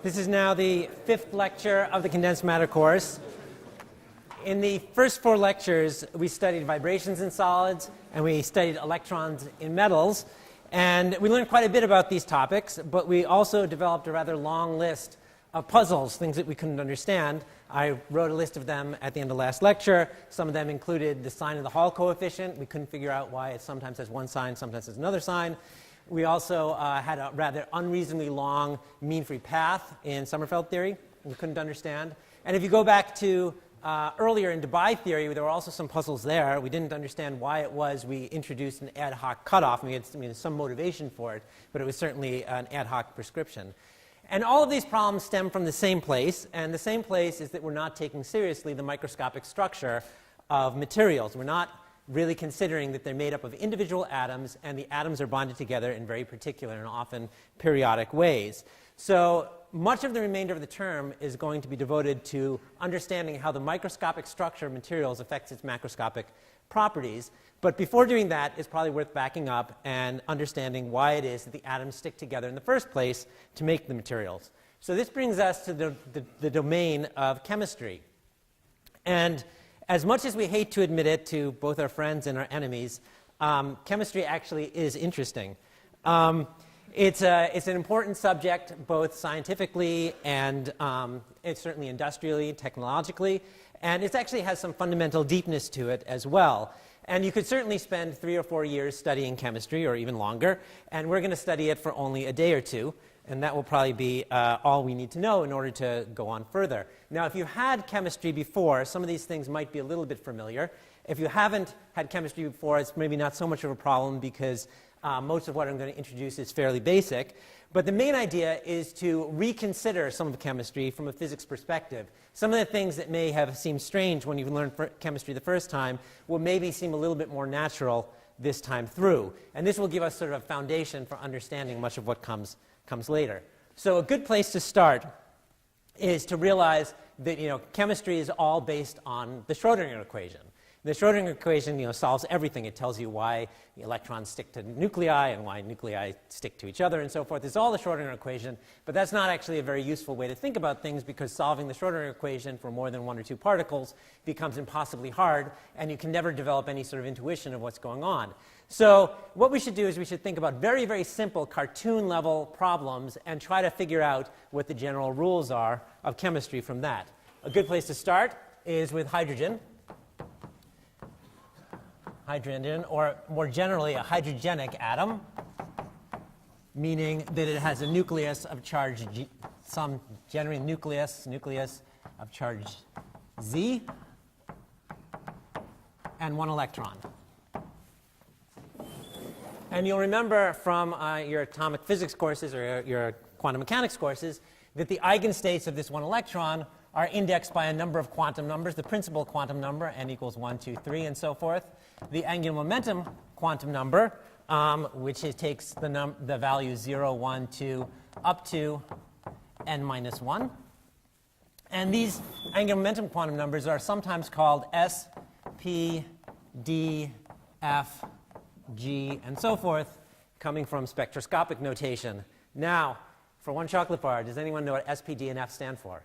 This is now the 5th lecture of the condensed matter course. In the first 4 lectures, we studied vibrations in solids, and we studied electrons in metals. And we learned quite a bit about these topics, but we also developed a rather long list of puzzles, things that we couldn't understand. I wrote a list of them at the end of last lecture. Some of them included the sign of the Hall coefficient. We couldn't figure out why it sometimes has one sign, sometimes has another sign. We also had a rather unreasonably long mean-free path in Sommerfeld theory we couldn't understand. And if you go back to earlier in Debye theory, there were also some puzzles there. We didn't understand why it was we introduced an ad hoc cutoff. We had some motivation for it, but it was certainly an ad hoc prescription. And all of these problems stem from the same place, and the same place is that we're not taking seriously the microscopic structure of materials. We're not really considering that they're made up of individual atoms, and the atoms are bonded together in very particular and often periodic ways. So much of the remainder of the term is going to be devoted to understanding how the microscopic structure of materials affects its macroscopic properties. But before doing that, it's probably worth backing up and understanding why it is that the atoms stick together in the first place to make the materials. So this brings us to the domain of chemistry. And as much as we hate to admit it to both our friends and our enemies, chemistry actually is interesting. It's an important subject both scientifically and it's certainly industrially, technologically, and it actually has some fundamental deepness to it as well. And you could certainly spend 3 or 4 years studying chemistry, or even longer, and we're going to study it for only a day or two, and that will probably be all we need to know in order to go on further. Now, if you had chemistry before, some of these things might be a little bit familiar. If you haven't had chemistry before, it's maybe not so much of a problem because most of what I'm going to introduce is fairly basic. But the main idea is to reconsider some of chemistry from a physics perspective. Some of the things that may have seemed strange when you learned chemistry the first time will maybe seem a little bit more natural this time through. And this will give us sort of a foundation for understanding much of what comes later. So a good place to start is to realize that chemistry is all based on the Schrodinger equation. The Schrodinger equation solves everything. It tells you why the electrons stick to nuclei and why nuclei stick to each other and so forth. It's all the Schrodinger equation, but that's not actually a very useful way to think about things because solving the Schrodinger equation for more than 1 or 2 particles becomes impossibly hard, and you can never develop any sort of intuition of what's going on. So what we should do is we should think about very, very simple cartoon-level problems and try to figure out what the general rules are of chemistry from that. A good place to start is with hydrogen. Hydrogen, or more generally, a hydrogenic atom, meaning that it has a nucleus of charge G, some generally nucleus of charge Z, and 1 electron. And you'll remember from your atomic physics courses or your quantum mechanics courses that the eigenstates of this 1 electron are indexed by a number of quantum numbers, the principal quantum number, n equals 1, 2, 3, and so forth. The angular momentum quantum number, which takes the value 0, 1, 2, up to n minus 1. And these angular momentum quantum numbers are sometimes called S, P, D, F, G, and so forth, coming from spectroscopic notation. Now, for 1 chocolate bar, does anyone know what S, P, D, and F stand for?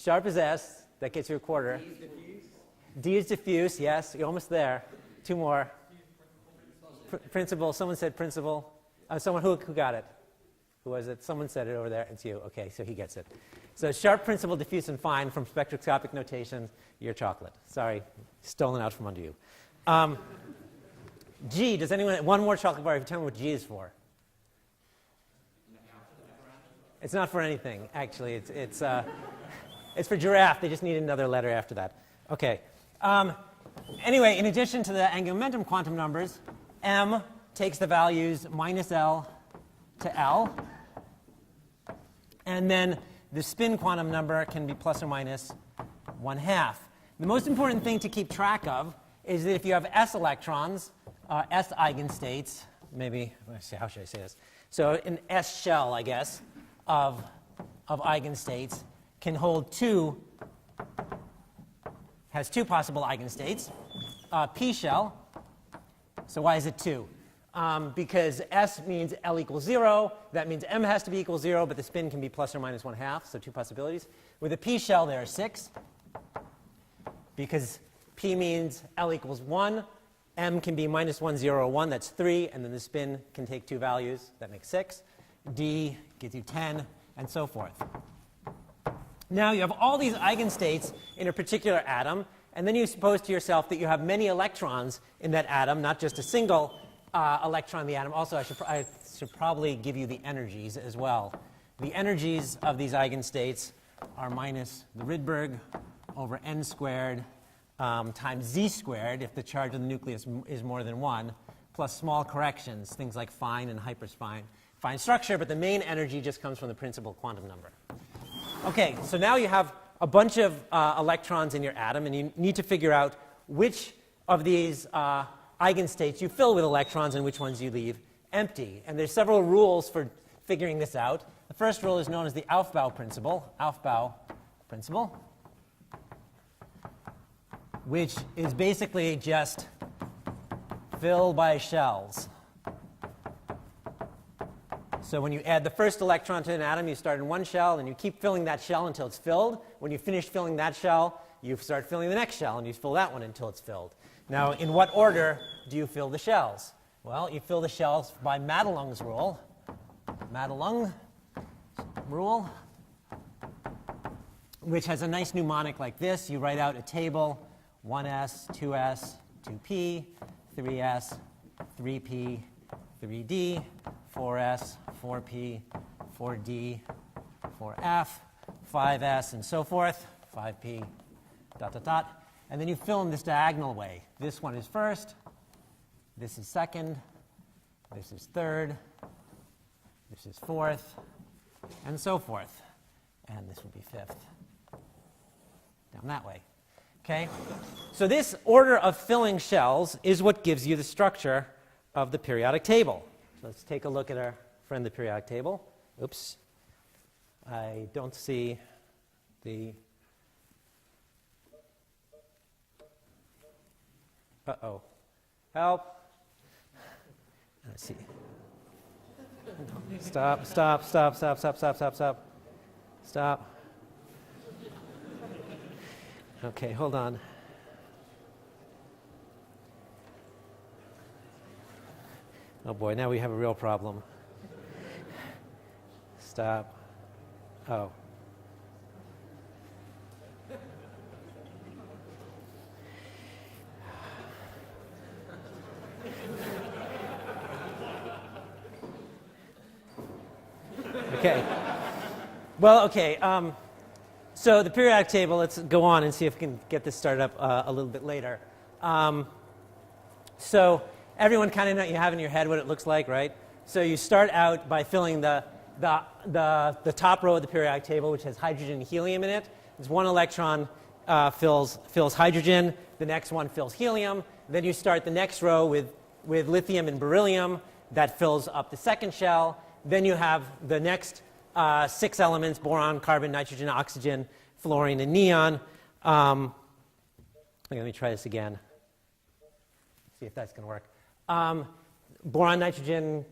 Sharp as S. That gets you a quarter. D is diffuse. Yes, you're almost there. 2 more. Principal. Someone said principal. Someone who got it? Who was it? Someone said it over there. It's you. Okay, so he gets it. So sharp, principal, diffuse, and fine from spectroscopic notation. Your chocolate. Sorry, stolen out from under you. G. Does anyone? 1 more chocolate bar. If you tell me what G is for. It's not for anything. Actually, it's for giraffe. They just need another letter after that. Okay. Anyway, in addition to the angular momentum quantum numbers, M takes the values minus L to L. And then the spin quantum number can be plus or minus 1/2. The most important thing to keep track of is that if you have S electrons, S eigenstates, maybe, let's see, how should I say this? So an S shell, I guess, of eigenstates can hold has 2 possible eigenstates. P shell, so So why is it 2? Because S means L equals 0. That means M has to be equal 0, but the spin can be plus or minus 1/2, so 2 possibilities. With a P shell, there are 6. Because P means L equals 1. M can be minus 1, 0, or 1. That's 3. And then the spin can take 2 values. That makes 6. D gives you 10, and so forth. Now you have all these eigenstates in a particular atom. And then you suppose to yourself that you have many electrons in that atom, not just a single electron in the atom. Also, I should probably give you the energies as well. The energies of these eigenstates are minus the Rydberg over n squared times z squared if the charge of the nucleus is more than 1, plus small corrections, things like fine and hyperfine fine structure. But the main energy just comes from the principal quantum number. OK, so now you have a bunch of electrons in your atom, and you need to figure out which of these eigenstates you fill with electrons and which ones you leave empty. And there's several rules for figuring this out. The first rule is known as the Aufbau principle, which is basically just fill by shells. So when you add the first electron to an atom, you start in one shell, and you keep filling that shell until it's filled. When you finish filling that shell, you start filling the next shell, and you fill that one until it's filled. Now, in what order do you fill the shells? Well, you fill the shells by Madelung's rule. Madelung rule, which has a nice mnemonic like this. You write out a table: 1s, 2s, 2p, 3s, 3p, 3d, 4s, 4p, 4d, 4f, 5s, and so forth, 5p, ... And then you fill in this diagonal way. This one is first, this is second, this is third, this is fourth, and so forth. And this would be fifth, down that way. Okay? So this order of filling shells is what gives you the structure of the periodic table. Let's take a look at our friend, the periodic table. Oops. I don't see the... Uh-oh. Help. Let's see. Stop. Stop. Okay, hold on. Oh boy, now we have a real problem. Stop. Oh. Okay. Well, okay. So the periodic table, let's go on and see if we can get this started up a little bit later. So everyone kind of know, you have in your head what it looks like, right? So you start out by filling the top row of the periodic table, which has hydrogen and helium in it. There's one electron fills hydrogen. The next one fills helium. Then you start the next row with lithium and beryllium. That fills up the second shell. Then you have the next 6 elements: boron, carbon, nitrogen, oxygen, fluorine, and neon. Okay, let me try this again. See if that's going to work. Boron, nitrogen,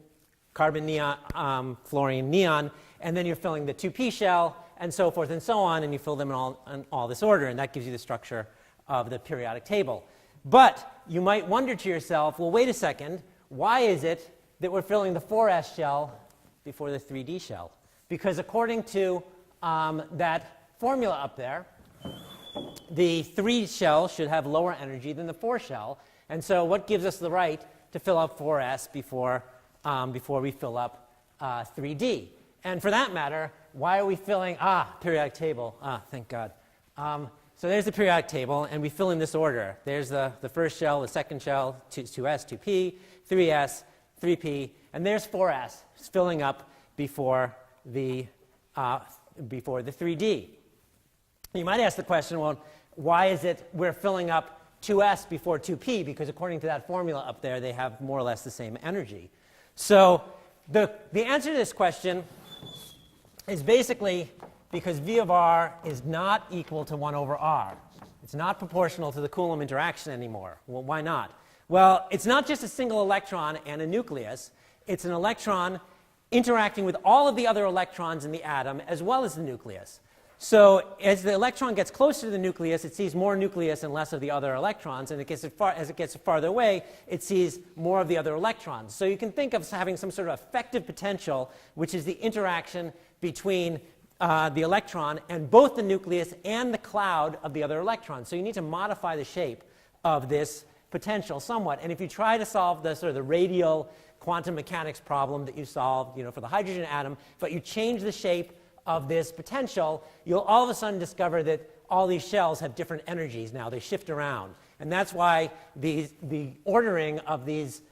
carbon, neon, fluorine, neon, and then you're filling the 2p shell, and so forth and so on, and you fill them in all this order, and that gives you the structure of the periodic table. But you might wonder to yourself, well, wait a second, why is it that we're filling the 4s shell before the 3d shell? Because according to that formula up there, the 3 shell should have lower energy than the 4 shell. And so what gives us the right to fill up 4s before we fill up 3d? And for that matter, why are we filling, periodic table, thank God. So there's the periodic table, and we fill in this order. There's the first shell, the second shell, 2s, 2p, 3s, 3p, and there's 4s filling up before the 3d. You might ask the question, well, why is it we're filling up 2s before 2p? Because according to that formula up there, they have more or less the same energy. So the answer to this question is basically because V of r is not equal to 1 over r. It's not proportional to the Coulomb interaction anymore. Well, why not? Well, it's not just a single electron and a nucleus. It's an electron interacting with all of the other electrons in the atom as well as the nucleus. So as the electron gets closer to the nucleus, it sees more nucleus and less of the other electrons. And as it gets farther away, it sees more of the other electrons. So you can think of having some sort of effective potential, which is the interaction between the electron and both the nucleus and the cloud of the other electrons. So you need to modify the shape of this potential somewhat. And if you try to solve the sort of the radial quantum mechanics problem that you solved, for the hydrogen atom, but you change the shape of this potential, you'll all of a sudden discover that all these shells have different energies now. They shift around. And that's why the ordering of these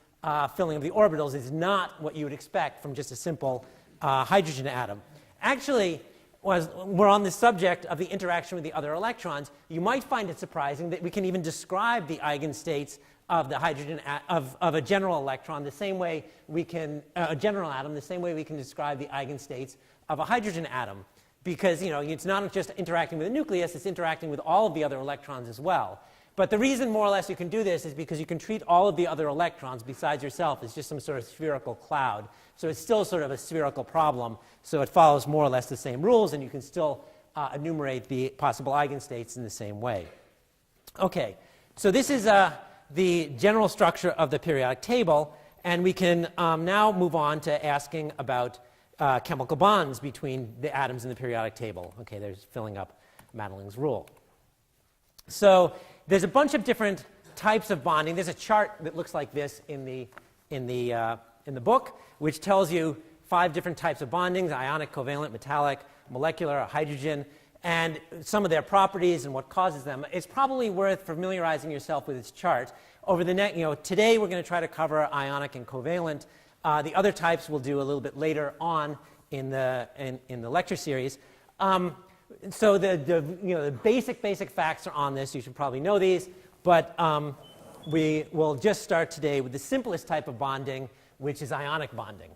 filling of the orbitals is not what you would expect from just a simple hydrogen atom. Actually, we're on the subject of the interaction with the other electrons, you might find it surprising that we can even describe the eigenstates of the hydrogen of a general electron the same way we can a general atom the same way we can describe the eigenstates of a hydrogen atom, because it's not just interacting with the nucleus, it's interacting with all of the other electrons as well. But the reason more or less you can do this is because you can treat all of the other electrons besides yourself as just some sort of spherical cloud. So it's still sort of a spherical problem, so it follows more or less the same rules, and you can still enumerate the possible eigenstates in the same way. Okay, so this is the general structure of the periodic table, and we can now move on to asking about chemical bonds between the atoms in the periodic table. Okay, there's filling up Madelung's rule. So there's a bunch of different types of bonding. There's a chart that looks like this in the book, which tells you 5 different types of bondings: ionic, covalent, metallic, molecular, hydrogen, and some of their properties and what causes them. It's probably worth familiarizing yourself with this chart. Over the next, today we're going to try to cover ionic and covalent. The other types we'll do a little bit later on in the lecture series. So the basic facts are on this. You should probably know these, but we will just start today with the simplest type of bonding, which is ionic bonding.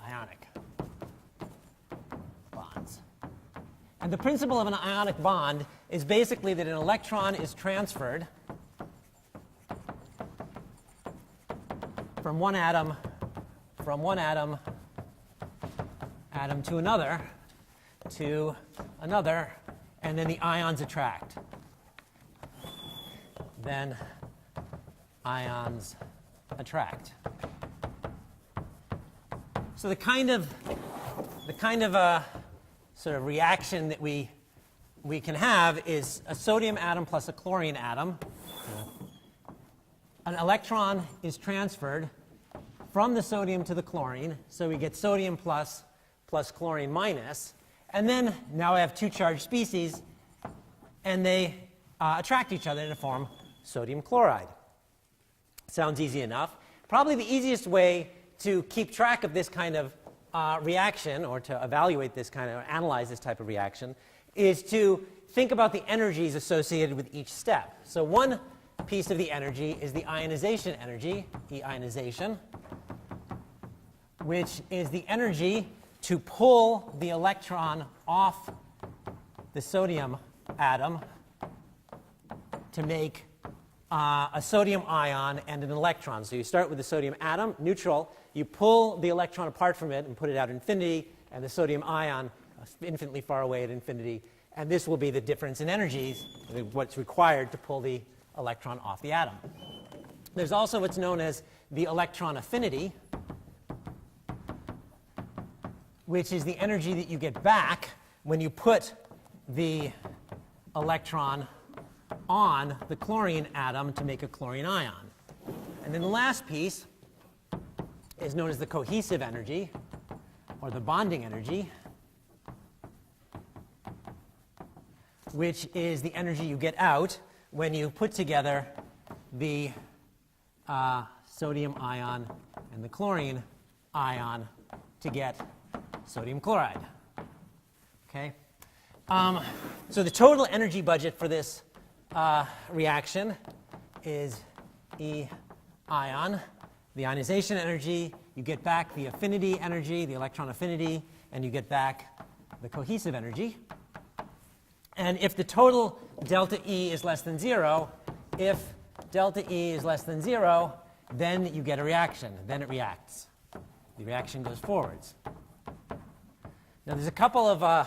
Ionic bonds. And the principle of an ionic bond is basically that an electron is transferred from one atom to another, and then the ions attract. Then ions attract. So the kind of sort of reaction that we can have is a sodium atom plus a chlorine atom. An electron is transferred from the sodium to the chlorine, so we get sodium plus chlorine minus. And then now I have 2 charged species, and they attract each other to form sodium chloride. Sounds easy enough. Probably the easiest way to keep track of this kind of reaction, or to evaluate this kind of, analyze this type of reaction, is to think about the energies associated with each step. So one piece of the energy is the ionization energy, E-ionization, which is the energy to pull the electron off the sodium atom to make a sodium ion and an electron. So you start with the sodium atom, neutral. You pull the electron apart from it and put it out at infinity, and the sodium ion infinitely far away at infinity. And this will be the difference in energies, what's required to pull the electron off the atom. There's also what's known as the electron affinity, which is the energy that you get back when you put the electron on the chlorine atom to make a chlorine ion. And then the last piece is known as the cohesive energy, or the bonding energy, which is the energy you get out when you put together the sodium ion and the chlorine ion to get sodium chloride. Okay? So the total energy budget for this reaction is E ion. The ionization energy, you get back the affinity energy, the electron affinity, and you get back the cohesive energy. And if the total delta E is less than 0, if delta E is less than 0, then you get a reaction. Then it reacts. The reaction goes forwards. Now, there's a couple of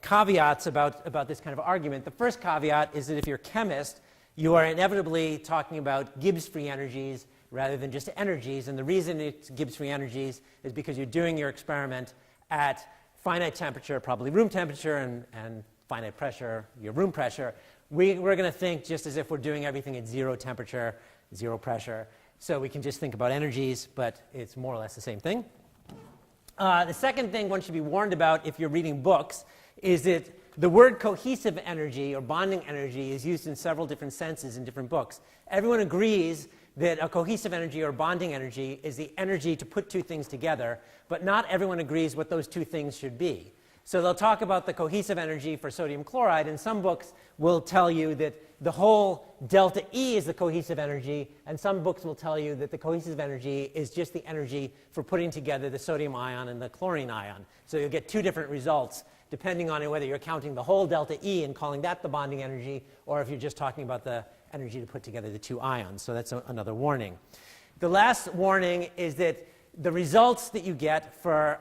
caveats about this kind of argument. The first caveat is that if you're a chemist, you are inevitably talking about Gibbs free energies rather than just energies. And the reason it's Gibbs free energies is because you're doing your experiment at finite temperature, probably room temperature, and finite pressure, your room pressure. We're going to think just as if we're doing everything at 0 temperature, 0 pressure. So we can just think about energies, but it's more or less the same thing. The second thing one should be warned about if you're reading books is that the word cohesive energy or bonding energy is used in several different senses in different books. Everyone agrees that a cohesive energy or bonding energy is the energy to put two things together, but not everyone agrees what those two things should be. So they'll talk about the cohesive energy for sodium chloride, and some books will tell you that the whole delta E is the cohesive energy, and some books will tell you that the cohesive energy is just the energy for putting together the sodium ion and the chlorine ion. So you'll get two different results depending on whether you're counting the whole delta E and calling that the bonding energy, or if you're just talking about the energy to put together the two ions. So that's another warning. The last warning is that the results that you get for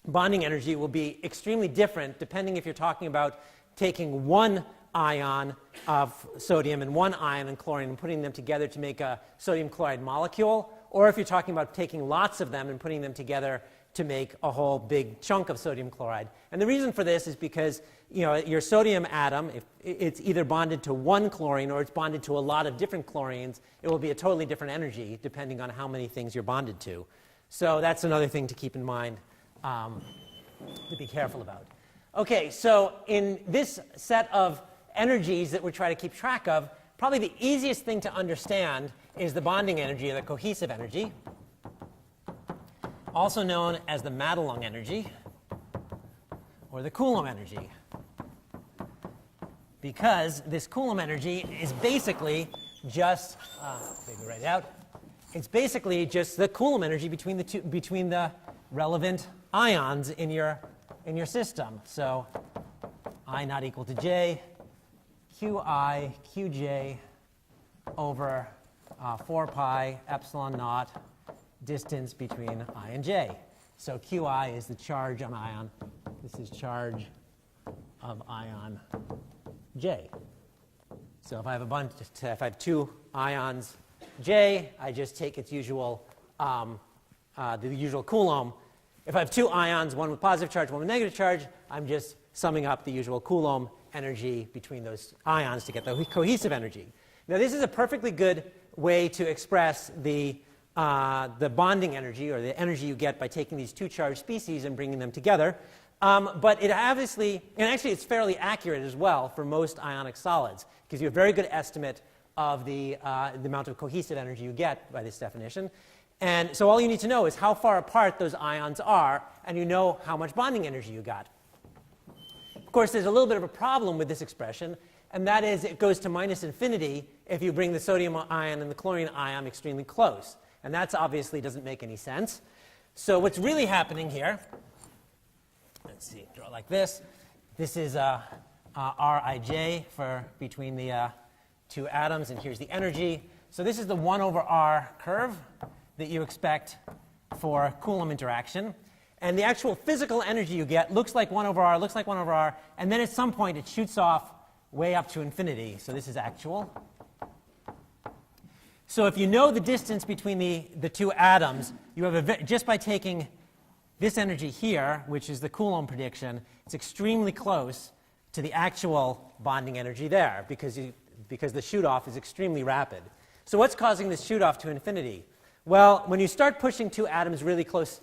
bonding energy will be extremely different depending if you're talking about taking one ion of sodium and one ion of chlorine and putting them together to make a sodium chloride molecule, or if you're talking about taking lots of them and putting them together to make a whole big chunk of sodium chloride. And the reason for this is because your sodium atom, if it's either bonded to one chlorine or it's bonded to a lot of different chlorines, it will be a totally different energy depending on how many things you're bonded to. So that's another thing to keep in mind, to be careful about. Okay, so in this set of energies that we try to keep track of, probably the easiest thing to understand is the bonding energy or the cohesive energy, also known as the Madelung energy or the Coulomb energy, because this Coulomb energy is basically just, maybe write it out, it's basically just the Coulomb energy between the relevant ions in your system. So I not equal to j, qi, qj over 4 pi epsilon naught distance between I and j. So qi is the charge on ion. This is charge of ion j. So if I have two ions j, I just take its usual the usual Coulomb. If I have two ions, one with positive charge, one with negative charge, I'm just summing up the usual Coulomb energy between those ions to get the cohesive energy. Now, this is a perfectly good way to express the bonding energy, or the energy you get by taking these two charged species and bringing them together. But it obviously, and actually it's fairly accurate as well for most ionic solids, because you have a very good estimate of the amount of cohesive energy you get by this definition. And so all you need to know is how far apart those ions are, and you know how much bonding energy you got. Of course, there's a little bit of a problem with this expression, and that is it goes to minus infinity if you bring the sodium ion and the chlorine ion extremely close. And that obviously doesn't make any sense. So what's really happening here, let's see, draw like this. This is Rij for between the two atoms, and here's the energy. So this is the 1 over r curve that you expect for Coulomb interaction. And the actual physical energy you get looks like 1 over r, looks like 1 over r, and then at some point it shoots off way up to infinity. So this is actual. So if you know the distance between the two atoms, you have just by taking this energy here, which is the Coulomb prediction, it's extremely close to the actual bonding energy there, because the shoot-off is extremely rapid. So what's causing this shoot-off to infinity? Well, when you start pushing two atoms really close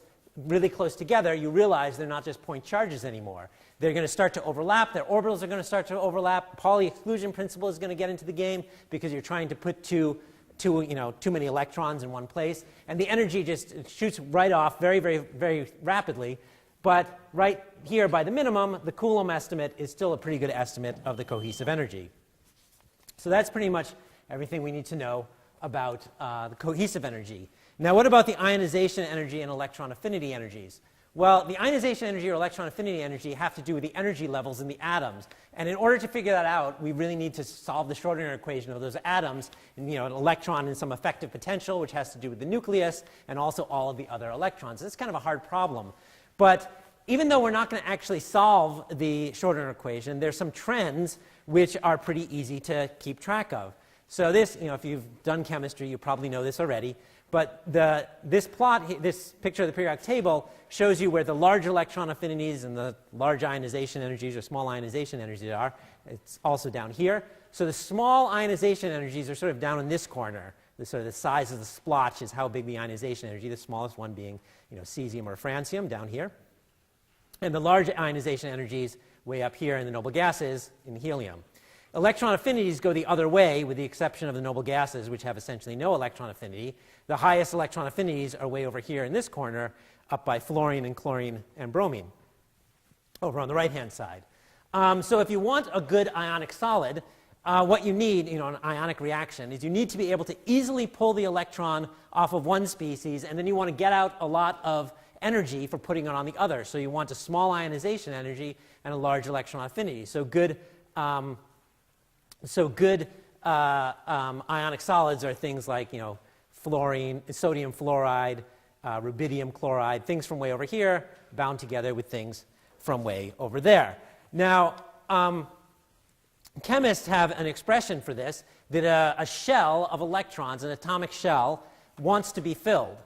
together, you realize they're not just point charges anymore. They're going to start to overlap. Their orbitals are going to start to overlap. Pauli exclusion principle is going to get into the game because you're trying to put too many electrons in one place. And the energy just shoots right off very, very, very rapidly. But right here by the minimum, the Coulomb estimate is still a pretty good estimate of the cohesive energy. So that's pretty much everything we need to know about the cohesive energy. Now, what about the ionization energy and electron affinity energies? Well, the ionization energy or electron affinity energy have to do with the energy levels in the atoms. And in order to figure that out, we really need to solve the Schrodinger equation of those atoms, and, an electron in some effective potential, which has to do with the nucleus, and also all of the other electrons. It's kind of a hard problem. But even though we're not going to actually solve the Schrodinger equation, there's some trends which are pretty easy to keep track of. So this, if you've done chemistry, you probably know this already. But this picture of the periodic table shows you where the large electron affinities and the large ionization energies or small ionization energies are. It's also down here. So the small ionization energies are sort of down in this corner. The size of the splotch is how big the ionization energy, the smallest one being cesium or francium down here. And the large ionization energies way up here in the noble gases in helium. Electron affinities go the other way, with the exception of the noble gases, which have essentially no electron affinity. The highest electron affinities are way over here in this corner, up by fluorine and chlorine and bromine, over on the right-hand side. So if you want a good ionic solid, what you need, an ionic reaction, is you need to be able to easily pull the electron off of one species, and then you want to get out a lot of energy for putting it on the other. So you want a small ionization energy and a large electron affinity. So good ionic solids are things like, fluorine, sodium fluoride, rubidium chloride, things from way over here bound together with things from way over there. Now, chemists have an expression for this, that a shell of electrons, an atomic shell, wants to be filled.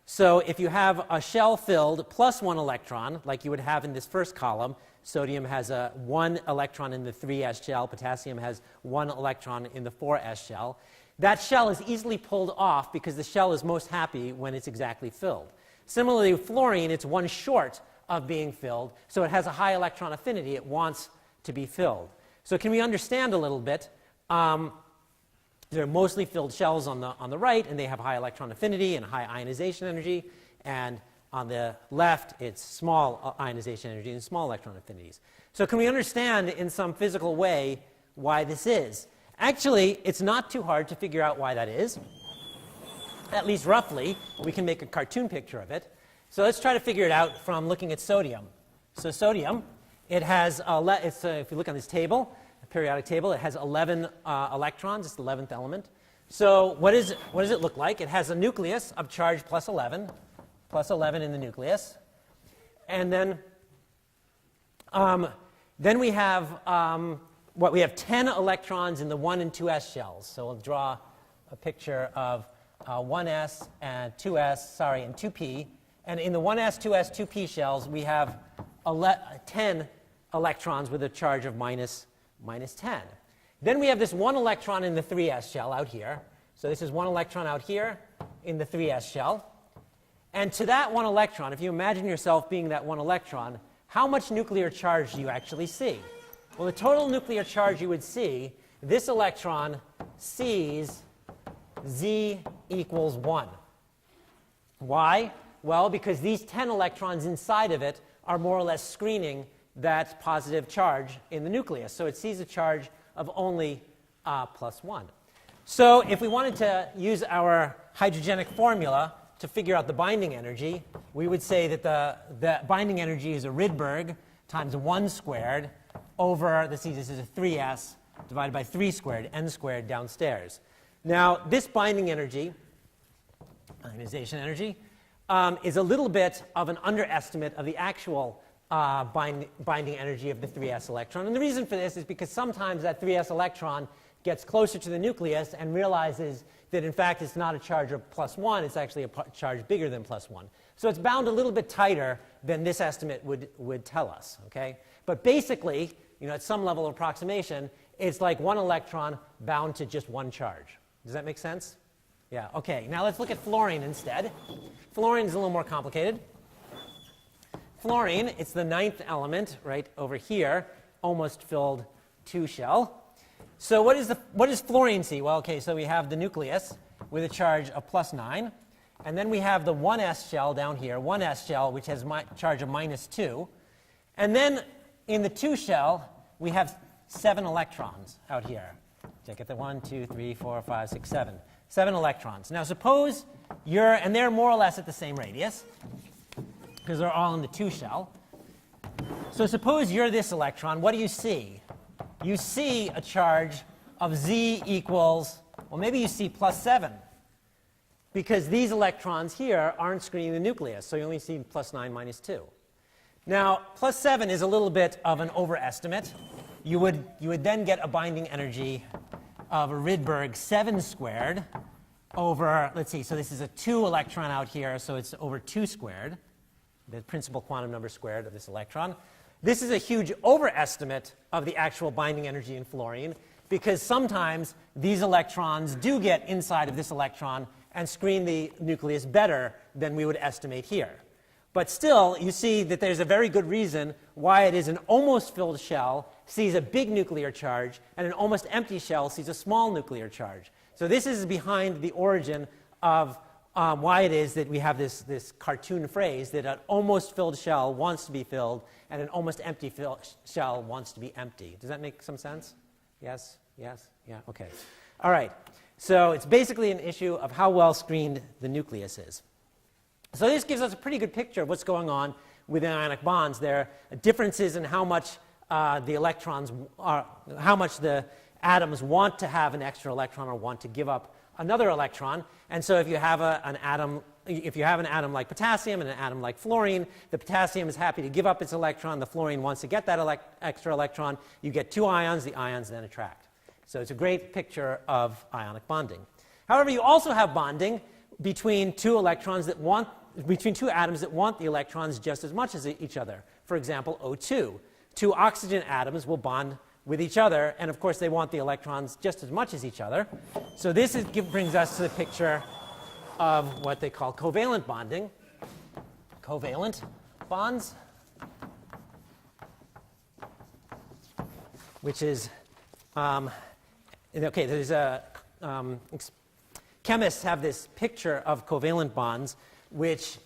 So if you have a shell filled plus one electron, like you would have in this first column, sodium has one electron in the 3s shell, potassium has one electron in the 4s shell. That shell is easily pulled off because the shell is most happy when it's exactly filled. Similarly, with fluorine, it's one short of being filled, so it has a high electron affinity. It wants to be filled. So can we understand a little bit? They're mostly filled shells on the right, and they have high electron affinity and high ionization energy. And on the left, it's small ionization energy and small electron affinities. So can we understand in some physical way why this is? Actually, it's not too hard to figure out why that is. At least roughly, we can make a cartoon picture of it. So let's try to figure it out from looking at sodium. So sodium, it has, if you look on this table, periodic table, it has 11 electrons. It's the 11th element. So what does it look like? It has a nucleus of charge plus 11 in the nucleus. And then we have we have 10 electrons in the 1 and 2s shells. So we'll draw a picture of 1s and 2s, and 2p. And in the 1s, 2s, 2p shells, we have 10 electrons with a charge of minus 10. Then we have this one electron in the 3s shell out here. So this is one electron out here in the 3s shell. And to that one electron, if you imagine yourself being that one electron, how much nuclear charge do you actually see? Well, the total nuclear charge you would see, this electron sees Z equals 1. Why? Well, because these 10 electrons inside of it are more or less screening that positive charge in the nucleus. So it sees a charge of only plus 1. So if we wanted to use our hydrogenic formula to figure out the binding energy, we would say that the binding energy is a Rydberg times 1 squared over, this is a 3s divided by 3 squared, n squared downstairs. Now, this binding energy, ionization energy, is a little bit of an underestimate of the actual binding energy of the 3s electron. And the reason for this is because sometimes that 3s electron gets closer to the nucleus and realizes that, in fact, it's not a charge of plus 1. It's actually a charge bigger than plus 1. So it's bound a little bit tighter than this estimate would tell us. Okay? But basically, at some level of approximation, it's like one electron bound to just one charge. Does that make sense? Yeah. Okay. Now let's look at fluorine instead. Fluorine is a little more complicated. Fluorine, it's the 9th element right over here, almost filled 2 shell. So what does fluorine see? Well, okay, so we have the nucleus with a charge of plus 9. And then we have the 1s shell down here, 1s shell, which has a charge of minus 2. And then in the 2 shell, we have 7 electrons out here. Check it, the 1, 2, 3, 4, 5, 6, 7. 7 electrons. Now suppose and they're more or less at the same radius. because they're all in the 2 shell. So suppose you're this electron. What do you see? You see a charge of Z equals, well, maybe you see +7. Because these electrons here aren't screening the nucleus. So you only see +9 - 2. Now, +7 is a little bit of an overestimate. You would then get a binding energy of a Rydberg 7 squared over, let's see, so this is a 2 electron out here, so it's over 2 squared, the principal quantum number squared of this electron. This is a huge overestimate of the actual binding energy in fluorine, because sometimes these electrons do get inside of this electron and screen the nucleus better than we would estimate here. But still, you see that there's a very good reason why it is an almost filled shell sees a big nuclear charge, and an almost empty shell sees a small nuclear charge. So this is behind the origin of why it is that we have this cartoon phrase that an almost filled shell wants to be filled, and an almost empty shell wants to be empty. Does that make some sense? Yes? Yes? Yeah? OK. All right. So it's basically an issue of how well screened the nucleus is. So this gives us a pretty good picture of what's going on with ionic bonds. There are differences in how much the electrons are, how much the atoms want to have an extra electron or want to give up another electron. And so if you have an atom like potassium and an atom like fluorine, the potassium is happy to give up its electron. The fluorine wants to get that extra electron. You get 2 ions. The ions then attract. So it's a great picture of ionic bonding. However, you also have bonding between 2 atoms that want the electrons just as much as each other. For example, O2. 2 oxygen atoms will bond with each other, and of course they want the electrons just as much as each other. So this brings us to the picture of what they call covalent bonding. Covalent bonds, which is okay, there's a chemists have this picture of covalent bonds, which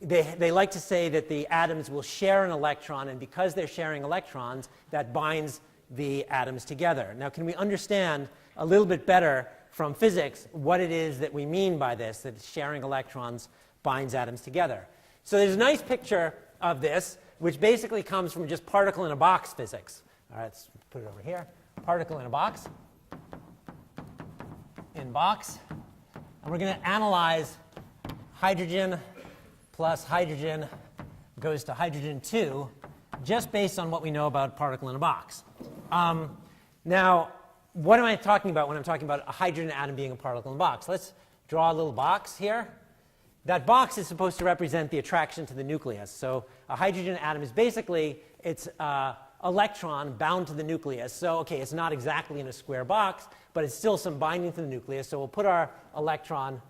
they like to say that the atoms will share an electron, and because they're sharing electrons, that binds the atoms together. Now, can we understand a little bit better from physics what it is that we mean by this, that sharing electrons binds atoms together? So there's a nice picture of this, which basically comes from just particle in a box physics. All right, let's put it over here. Particle in a box. In box. And we're going to analyze hydrogen plus hydrogen goes to hydrogen 2, just based on what we know about particle in a box. Now, what am I talking about when I'm talking about a hydrogen atom being a particle in a box? Let's draw a little box here. That box is supposed to represent the attraction to the nucleus. So a hydrogen atom is basically its electron bound to the nucleus. So, okay, it's not exactly in a square box, but it's still some binding to the nucleus. So we'll put our electron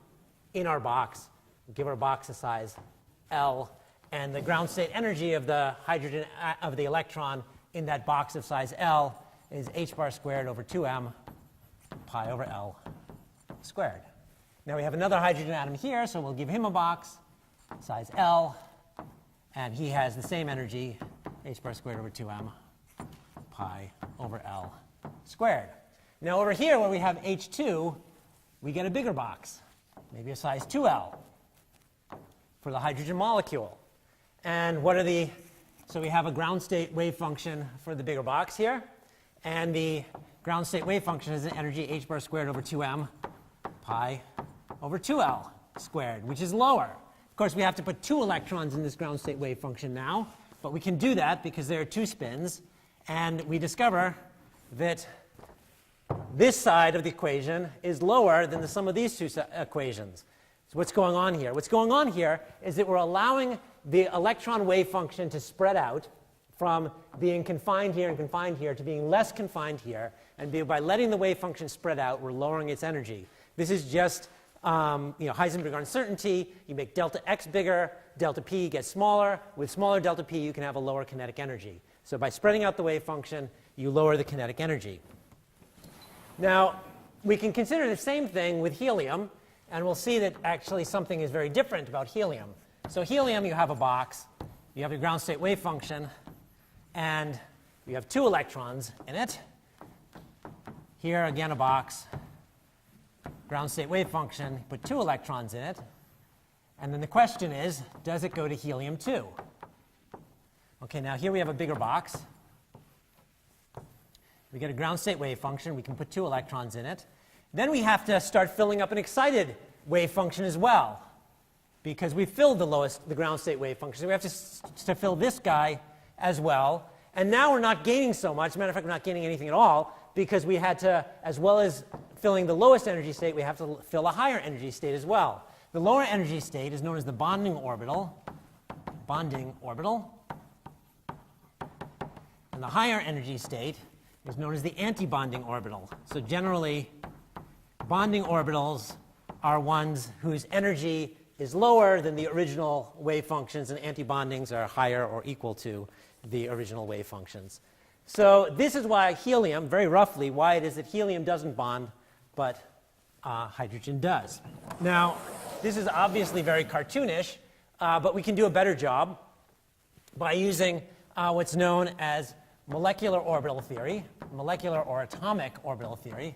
in our box, give our box a size L, and the ground state energy of the hydrogen of the electron in that box of size L is h bar squared over 2m pi over L squared. Now we have another hydrogen atom here, so we'll give him a box size L, and he has the same energy, h bar squared over 2m pi over L squared. Now over here where we have H2, we get a bigger box, maybe a size 2L for the hydrogen molecule. And what are so we have a ground state wave function for the bigger box here, and the ground state wave function is an energy h bar squared over 2m pi over 2L squared, which is lower. Of course, we have to put 2 electrons in this ground state wave function now, but we can do that because there are 2 spins, and we discover that this side of the equation is lower than the sum of these 2 equations. So what's going on here? What's going on here is that we're allowing the electron wave function to spread out from being confined here and confined here to being less confined here. And by letting the wave function spread out, we're lowering its energy. This is just Heisenberg uncertainty. You make delta x bigger, delta p gets smaller. With smaller delta p, you can have a lower kinetic energy. So by spreading out the wave function, you lower the kinetic energy. Now, we can consider the same thing with helium. And we'll see that actually something is very different about helium. So helium, you have a box. You have your ground state wave function. And you have 2 electrons in it. Here, again, a box. Ground state wave function. Put 2 electrons in it. And then the question is, does it go to helium-2? Okay, now here we have a bigger box. We get a ground state wave function. We can put 2 electrons in it. Then we have to start filling up an excited wave function as well, because we filled the ground state wave function. So we have to fill this guy as well. And now we're not gaining so much. As a matter of fact, we're not gaining anything at all, because we had to, as well as filling the lowest energy state, we have to fill a higher energy state as well. The lower energy state is known as the bonding orbital. And the higher energy state is known as the antibonding orbital. So generally, bonding orbitals are ones whose energy is lower than the original wave functions, and antibondings are higher or equal to the original wave functions. So this is why helium, very roughly, why it is that helium doesn't bond, but hydrogen does. Now, this is obviously very cartoonish, but we can do a better job by using what's known as molecular orbital theory, molecular or atomic orbital theory,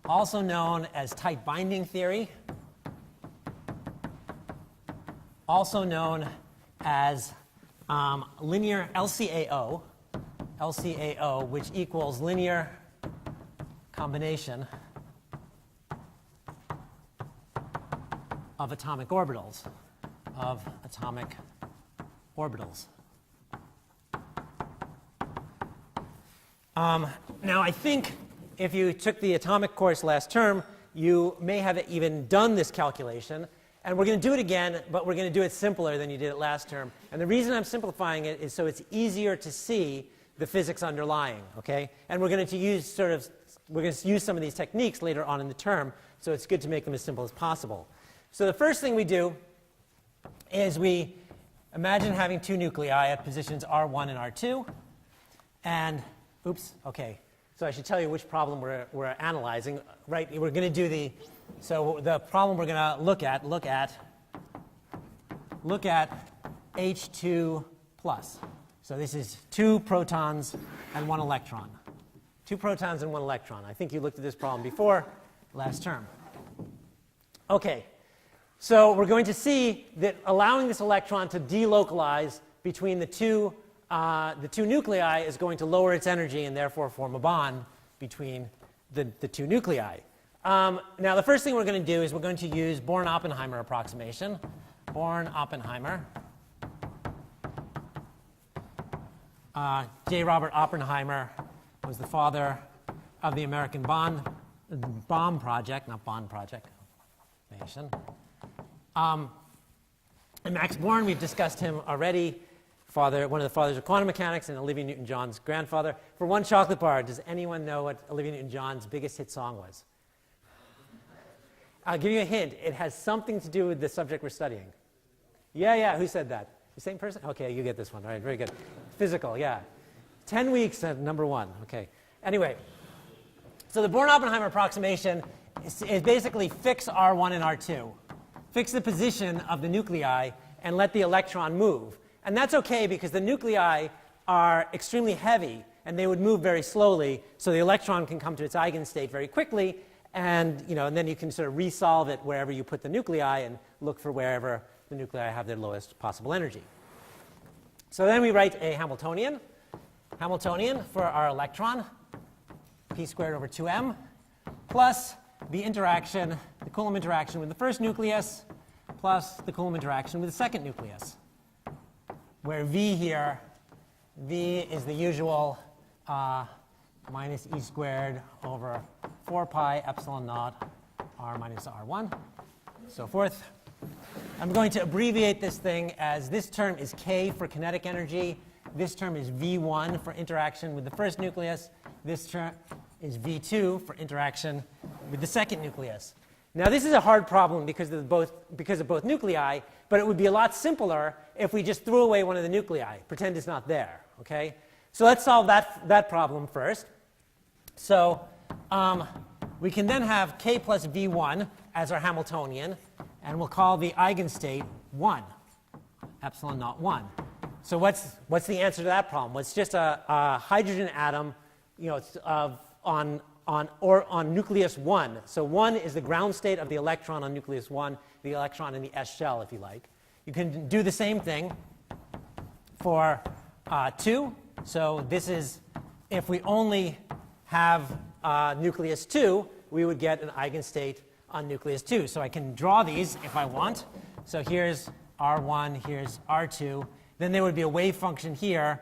also known as tight binding theory, also known as linear LCAO, which equals linear combination of atomic orbitals, Now, I think if you took the atomic course last term, you may have even done this calculation. And we're going to do it again, but we're going to do it simpler than you did it last term. And the reason I'm simplifying it is so it's easier to see the physics underlying, okay? And we're going to use some of these techniques later on in the term, so it's good to make them as simple as possible. So the first thing we do is we imagine having 2 nuclei at positions R1 and R2. And, oops, okay. So I should tell you which problem we're analyzing. Right, we're going to do so the problem we're going to look at H2 plus. So this is 2 protons and 1 electron. 2 protons and 1 electron. I think you looked at this problem before last term. Okay, so we're going to see that allowing this electron to delocalize between the two nuclei is going to lower its energy and therefore form a bond between the 2 nuclei. Now, the first thing we're going to do is we're going to use Born-Oppenheimer approximation. Born-Oppenheimer. J. Robert Oppenheimer was the father of the American bomb project, not Bond project. Nation. And Max Born, we've discussed him already. One of the fathers of quantum mechanics, and Olivia Newton-John's grandfather. For 1 chocolate bar, does anyone know what Olivia Newton-John's biggest hit song was? I'll give you a hint. It has something to do with the subject we're studying. Yeah, who said that? The same person? Okay, you get this one. All right, very good. Physical, yeah. 10 weeks at number 1. Okay. Anyway, so the Born-Oppenheimer approximation is basically fix R1 and R2. Fix the position of the nuclei and let the electron move. And that's okay because the nuclei are extremely heavy and they would move very slowly, so the electron can come to its eigenstate very quickly, and then you can sort of resolve it wherever you put the nuclei and look for wherever the nuclei have their lowest possible energy. So then we write a Hamiltonian for our electron, p squared over 2m, plus the Coulomb interaction with the first nucleus, plus the Coulomb interaction with the second nucleus, where V is the usual minus e squared over 4 pi epsilon naught r minus r1, so forth. I'm going to abbreviate this thing as this term is K for kinetic energy. This term is V1 for interaction with the first nucleus. This term is V2 for interaction with the second nucleus. Now, this is a hard problem because of both nuclei, but it would be a lot simpler if we just threw away one of the nuclei, pretend it's not there. Okay? So let's solve that problem first. So we can then have K plus V1 as our Hamiltonian, and we'll call the eigenstate 1, epsilon naught 1. So what's the answer to that problem? Well, it's just a hydrogen atom, on on nucleus 1. So 1 is the ground state of the electron on nucleus 1, the electron in the s shell, if you like. You can do the same thing for 2. So this is, if we only have nucleus 2, we would get an eigenstate on nucleus 2. So I can draw these if I want. So here's R1, here's R2. Then there would be a wave function here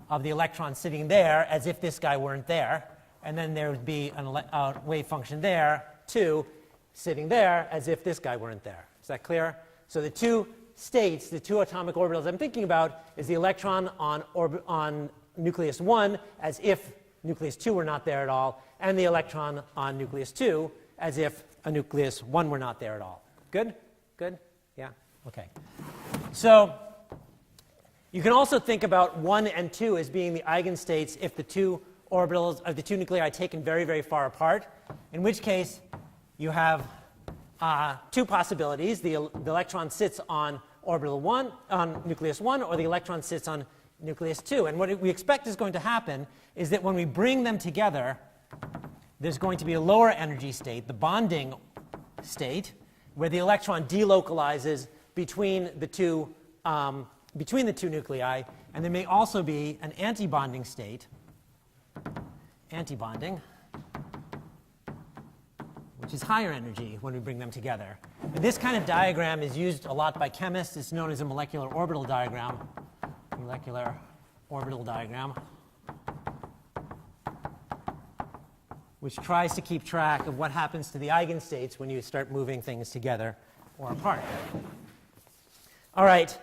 of the electron sitting there as if this guy weren't there. And then there would be a wave function there, 2, sitting there as if this guy weren't there. Is that clear? So the two states, the two atomic orbitals I'm thinking about is the electron on nucleus 1 as if nucleus 2 were not there at all, and the electron on nucleus 2 as if a nucleus 1 were not there at all. Good? Good? Yeah? Okay. So you can also think about 1 and 2 as being the eigenstates if the two orbitals of the two nuclei are taken very, very far apart, in which case you have two possibilities. The electron sits on orbital 1, on nucleus 1, or the electron sits on nucleus 2. And what we expect is going to happen is that when we bring them together, there's going to be a lower energy state, the bonding state, where the electron delocalizes between the two nuclei. And there may also be an antibonding state, antibonding, which is higher energy when we bring them together. And this kind of diagram is used a lot by chemists. It's known as a molecular orbital diagram. Molecular orbital diagram, which tries to keep track of what happens to the eigenstates when you start moving things together or apart. All right,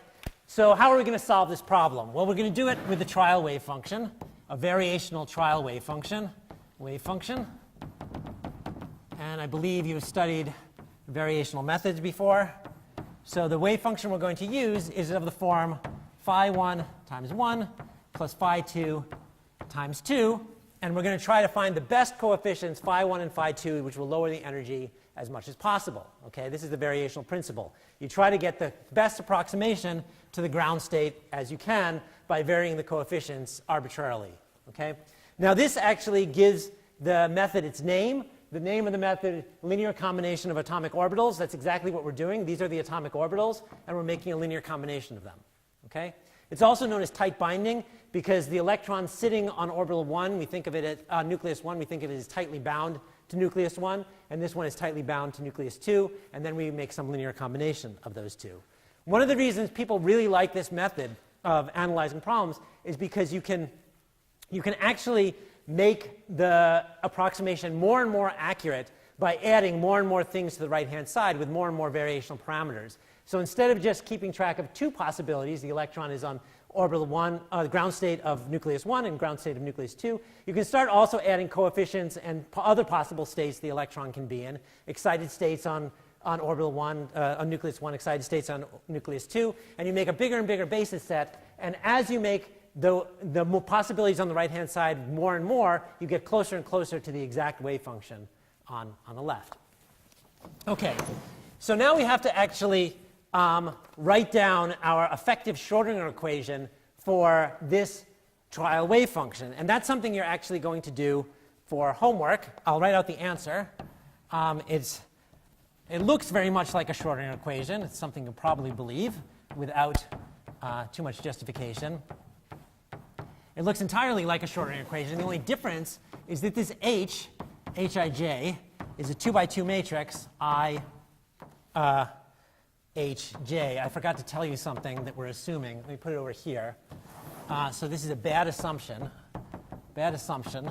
so how are we going to solve this problem? Well, we're going to do it with the trial wave function, a variational trial wave function. And I believe you've studied variational methods before. So the wave function we're going to use is of the form phi1 times 1 plus phi2 times 2. And we're going to try to find the best coefficients, phi1 and phi2, which will lower the energy as much as possible. Okay, this is the variational principle. You try to get the best approximation to the ground state as you can by varying the coefficients arbitrarily. Okay? Now this actually gives the method its name. The name of the method, linear combination of atomic orbitals. That's exactly what we're doing. These are the atomic orbitals, and we're making a linear combination of them. Okay? It's also known as tight binding because the electron sitting on orbital 1, we think of it as nucleus 1, we think of it as tightly bound to nucleus 1, and this one is tightly bound to nucleus 2, and then we make some linear combination of those two. One of the reasons people really like this method of analyzing problems is because you can actually make the approximation more and more accurate by adding more and more things to the right-hand side with more and more variational parameters. So instead of just keeping track of two possibilities, the electron is on orbital 1, the ground state of nucleus 1 and ground state of nucleus 2, you can start also adding coefficients and other possible states the electron can be in, excited states on orbital 1, on nucleus 1, excited states on nucleus 2, and you make a bigger and bigger basis set. And as you make the possibilities on the right-hand side more and more, you get closer and closer to the exact wave function on the left. Okay, so now we have to actually write down our effective Schrodinger equation for this trial wave function. And that's something you're actually going to do for homework. I'll write out the answer. It looks very much like a Schrodinger equation. It's something you'll probably believe without too much justification. It looks entirely like a Schrodinger equation. The only difference is that this Hij, is a 2x2 matrix, Hj. I forgot to tell you something that we're assuming. Let me put it over here. So this is a bad assumption. Bad assumption.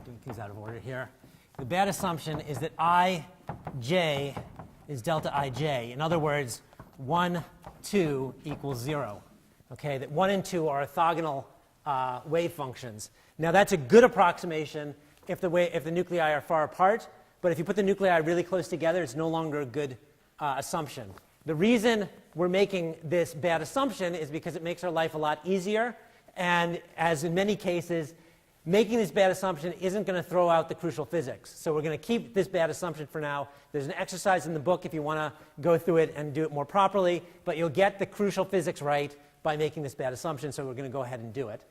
Doing things out of order here. The bad assumption is that Ij is delta Ij. In other words, 1, 2 equals 0. Okay, that 1 and 2 are orthogonal wave functions. Now that's a good approximation if the nuclei are far apart, but if you put the nuclei really close together, it's no longer a good assumption. The reason we're making this bad assumption is because it makes our life a lot easier, and as in many cases, making this bad assumption isn't going to throw out the crucial physics. So we're going to keep this bad assumption for now. There's an exercise in the book if you want to go through it and do it more properly, but you'll get the crucial physics right by making this bad assumption, so we're going to go ahead and do it.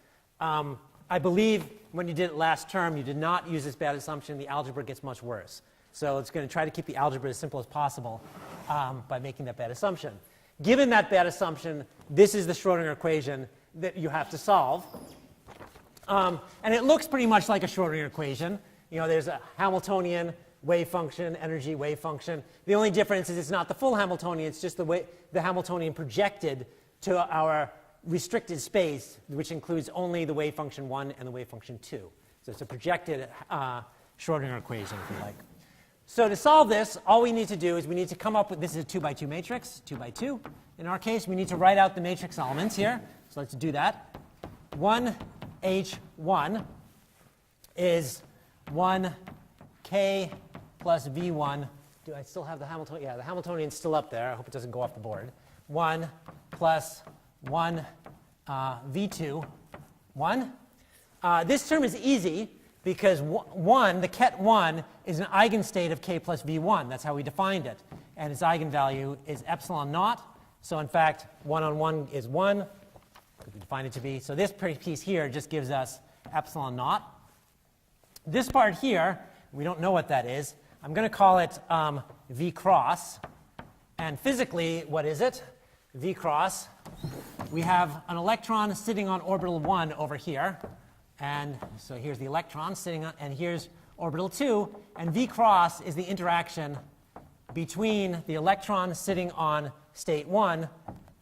I believe when you did it last term, you did not use this bad assumption, the algebra gets much worse. So it's going to try to keep the algebra as simple as possible by making that bad assumption. Given that bad assumption, this is the Schrodinger equation that you have to solve. And it looks pretty much like a Schrodinger equation. You know, there's a Hamiltonian wave function, energy wave function. The only difference is it's not the full Hamiltonian, it's just the Hamiltonian projected to our restricted space, which includes only the wave function 1 and the wave function 2. So it's a projected Schrodinger equation, if you like. So to solve this, all we need to do is we need to come up with, this is a 2 by 2 matrix, 2 by 2. In our case, we need to write out the matrix elements here. So let's do that. 1H1 is 1K plus V1. Do I still have the Hamiltonian? Yeah, the Hamiltonian's still up there. I hope it doesn't go off the board. 1 plus 1 V2, 1. This term is easy because 1, the ket 1, is an eigenstate of K plus V1. That's how we defined it. And its eigenvalue is epsilon naught. So in fact, 1 on 1 is 1, because we defined it to be. So this piece here just gives us epsilon naught. This part here, we don't know what that is. I'm going to call it V cross. And physically, what is it? V cross. We have an electron sitting on orbital 1 over here. And so here's the electron sitting on, and here's orbital 2. And V cross is the interaction between the electron sitting on state 1,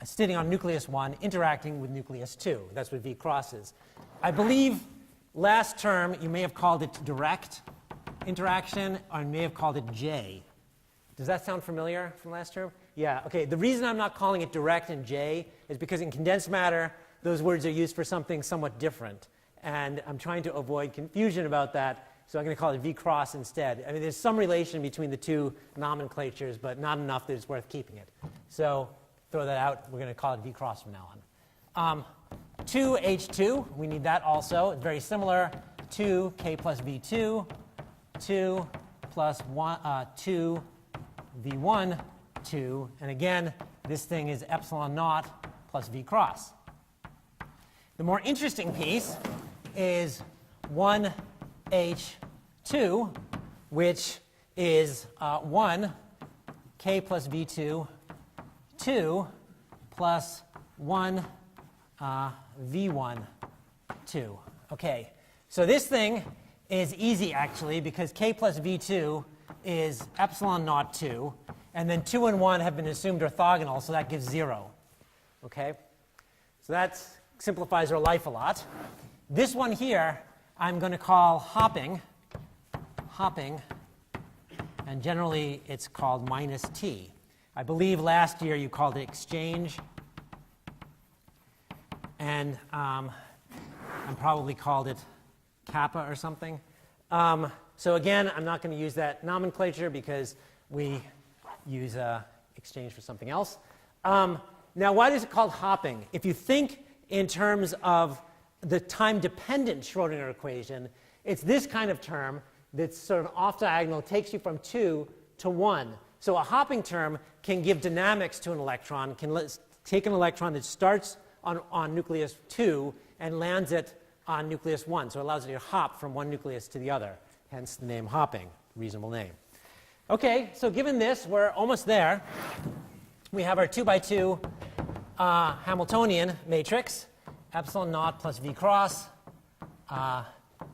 sitting on nucleus 1, interacting with nucleus 2. That's what V cross is. I believe last term you may have called it direct interaction, or you may have called it J. Does that sound familiar from last term? Yeah, okay. The reason I'm not calling it direct and J is because in condensed matter, those words are used for something somewhat different. And I'm trying to avoid confusion about that, so I'm going to call it V cross instead. I mean, there's some relation between the two nomenclatures, but not enough that it's worth keeping it. So throw that out. We're going to call it V cross from now on. 2H2, we need that also. It's very similar. 2K plus V2, 2 plus 2 V1, 2. And again, this thing is epsilon naught plus V cross. The more interesting piece is 1H2, which is 1 K plus V2, 2 plus 1 V1, 2. Okay, so this thing is easy actually because K plus V2 is epsilon naught 2, and then 2 and 1 have been assumed orthogonal, so that gives 0. Okay, so that simplifies our life a lot. This one here I'm going to call hopping, and generally it's called minus T. I believe last year you called it exchange, and I probably called it kappa or something. So again, I'm not going to use that nomenclature because we use exchange for something else. Now, why is it called hopping? If you think in terms of the time-dependent Schrodinger equation, it's this kind of term that's sort of off-diagonal, takes you from 2 to 1. So a hopping term can give dynamics to an electron, can take an electron that starts on nucleus 2 and lands it on nucleus 1. So it allows it to hop from one nucleus to the other, hence the name hopping, reasonable name. Okay, so given this, we're almost there. We have our 2 by 2 Hamiltonian matrix, epsilon naught plus V cross,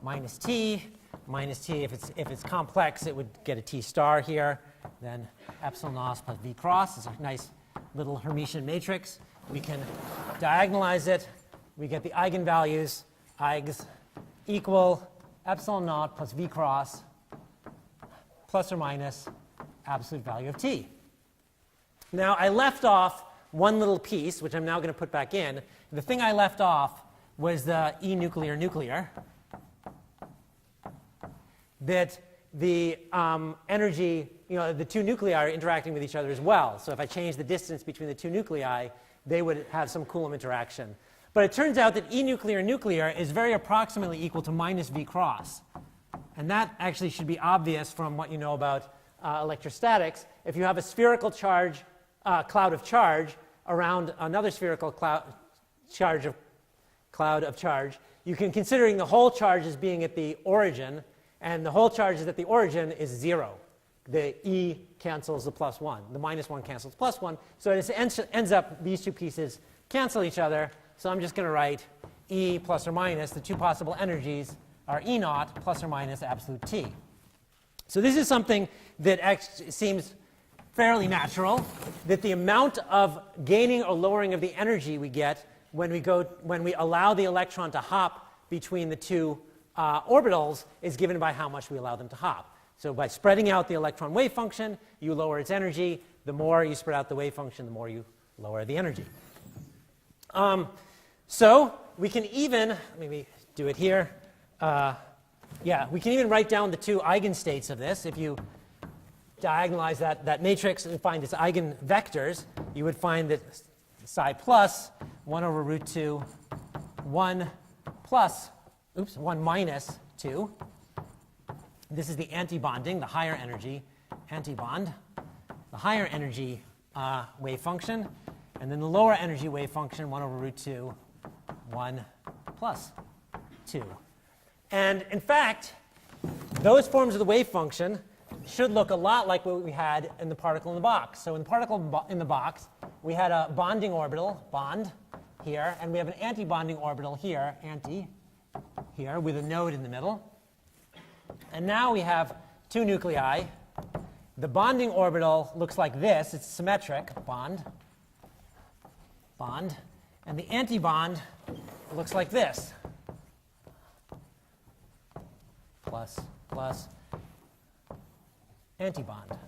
minus T. Minus T, if it's complex, it would get a T star here. Then epsilon naught plus V cross is a nice little Hermitian matrix. We can diagonalize it. We get the eigenvalues, eigs, equal epsilon naught plus V cross plus or minus absolute value of T. Now, I left off one little piece, which I'm now going to put back in. The thing I left off was the E nuclear, that the energy, the two nuclei are interacting with each other as well. So if I change the distance between the two nuclei, they would have some Coulomb interaction. But it turns out that E nuclear is very approximately equal to minus V cross. And that actually should be obvious from what you know about electrostatics. If you have a spherical charge, cloud of charge around another spherical cloud of charge, you can considering the whole charge as being at the origin, and the whole charge is at the origin is 0. The E cancels the plus 1. The minus 1 cancels plus 1. So it ends up these two pieces cancel each other. So I'm just going to write E plus or minus. The two possible energies are E naught plus or minus absolute T. So this is something that seems fairly natural, that the amount of gaining or lowering of the energy we get when we allow the electron to hop between the two orbitals is given by how much we allow them to hop. So by spreading out the electron wave function, you lower its energy. The more you spread out the wave function, the more you lower the energy. So we can even, maybe do it here. We can even write down the two eigenstates of this. If you diagonalize that matrix and find its eigenvectors, you would find that psi plus 1 over root 2, 1 minus 2. This is the antibonding, the higher energy antibond, the higher energy wave function, and then the lower energy wave function, 1 over root 2, 1 plus 2. And in fact, those forms of the wave function should look a lot like what we had in the particle in the box. So in the particle in the box, we had a bonding orbital, bond, here, and we have an antibonding orbital here, anti, here, with a node in the middle. And now we have two nuclei. The bonding orbital looks like this. It's symmetric, bond, bond. And the antibond looks like this, plus, plus, antibond.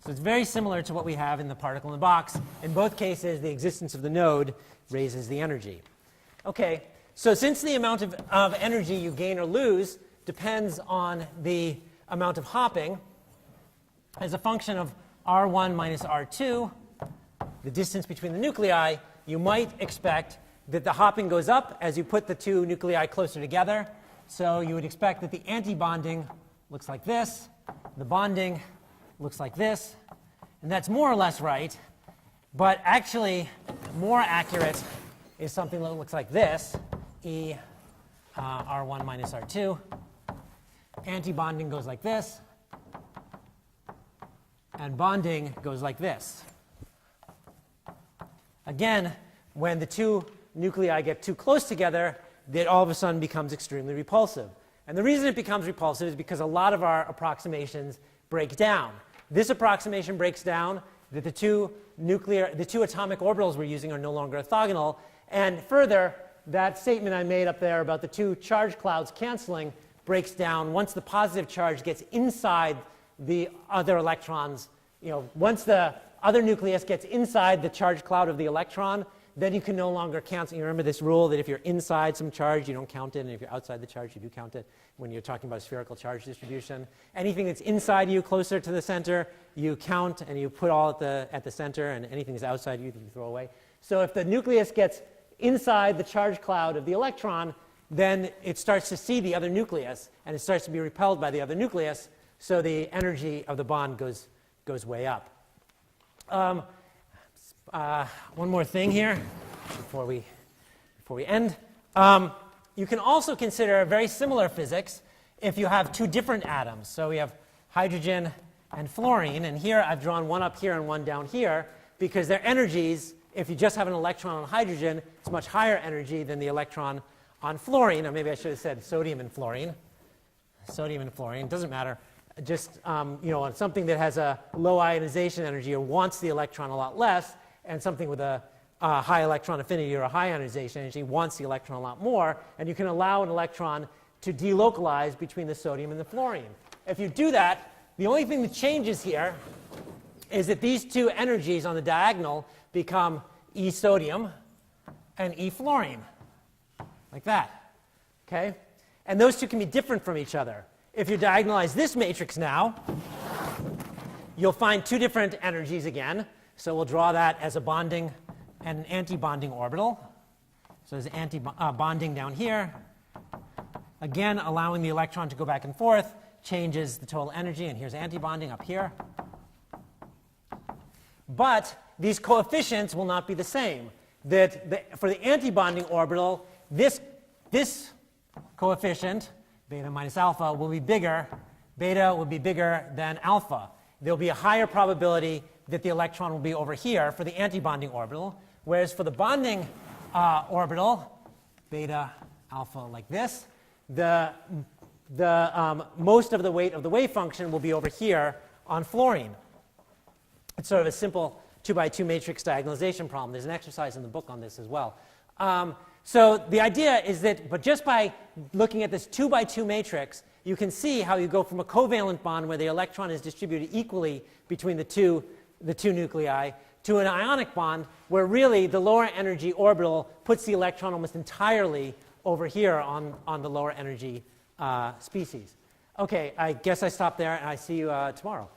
So it's very similar to what we have in the particle in the box. In both cases, the existence of the node raises the energy. Okay, so since the amount of energy you gain or lose depends on the amount of hopping, as a function of R1 minus R2, the distance between the nuclei, you might expect that the hopping goes up as you put the two nuclei closer together. So you would expect that the antibonding looks like this, the bonding looks like this, and that's more or less right. But actually, more accurate is something that looks like this, E R1 minus R2. Antibonding goes like this, and bonding goes like this. Again, when the two nuclei get too close together, it all of a sudden becomes extremely repulsive. And the reason it becomes repulsive is because a lot of our approximations break down. This approximation breaks down that the two atomic orbitals we're using are no longer orthogonal. And further, that statement I made up there about the two charge clouds canceling breaks down once the positive charge gets inside the other electrons. Once the other nucleus gets inside the charge cloud of the electron, then you can no longer cancel. You remember this rule that if you're inside some charge, you don't count it, and if you're outside the charge, you do count it when you're talking about a spherical charge distribution. Anything that's inside you, closer to the center, you count and you put all at the center, and anything that's outside you throw away. So if the nucleus gets inside the charge cloud of the electron, then it starts to see the other nucleus, and it starts to be repelled by the other nucleus, so the energy of the bond goes way up. One more thing here before we end. You can also consider a very similar physics if you have two different atoms. So we have hydrogen and fluorine, and here I've drawn one up here and one down here because their energies, if you just have an electron on hydrogen, it's much higher energy than the electron on fluorine. Or maybe I should have said sodium and fluorine. Sodium and fluorine, doesn't matter. Just on something that has a low ionization energy or wants the electron a lot less, and something with a high electron affinity or a high ionization energy wants the electron a lot more, and you can allow an electron to delocalize between the sodium and the fluorine. If you do that, the only thing that changes here is that these two energies on the diagonal become E sodium and E fluorine, like that. Okay? And those two can be different from each other. If you diagonalize this matrix now, you'll find two different energies again. So we'll draw that as a bonding and an anti-bonding orbital. So there's anti-bonding down here. Again, allowing the electron to go back and forth changes the total energy, and here's anti-bonding up here. But these coefficients will not be the same. For the anti-bonding orbital, this coefficient, beta minus alpha, will be bigger. Beta will be bigger than alpha. There will be a higher probability that the electron will be over here for the antibonding orbital, whereas for the bonding orbital, beta alpha like this, most of the weight of the wave function will be over here on fluorine. It's sort of a simple 2x2 matrix diagonalization problem. There's an exercise in the book on this as well. So the idea is that, but just by looking at this 2x2 matrix, you can see how you go from a covalent bond where the electron is distributed equally between the two nuclei to an ionic bond where really the lower energy orbital puts the electron almost entirely over here on the lower energy species. Okay, I guess I stop there, and I see you tomorrow.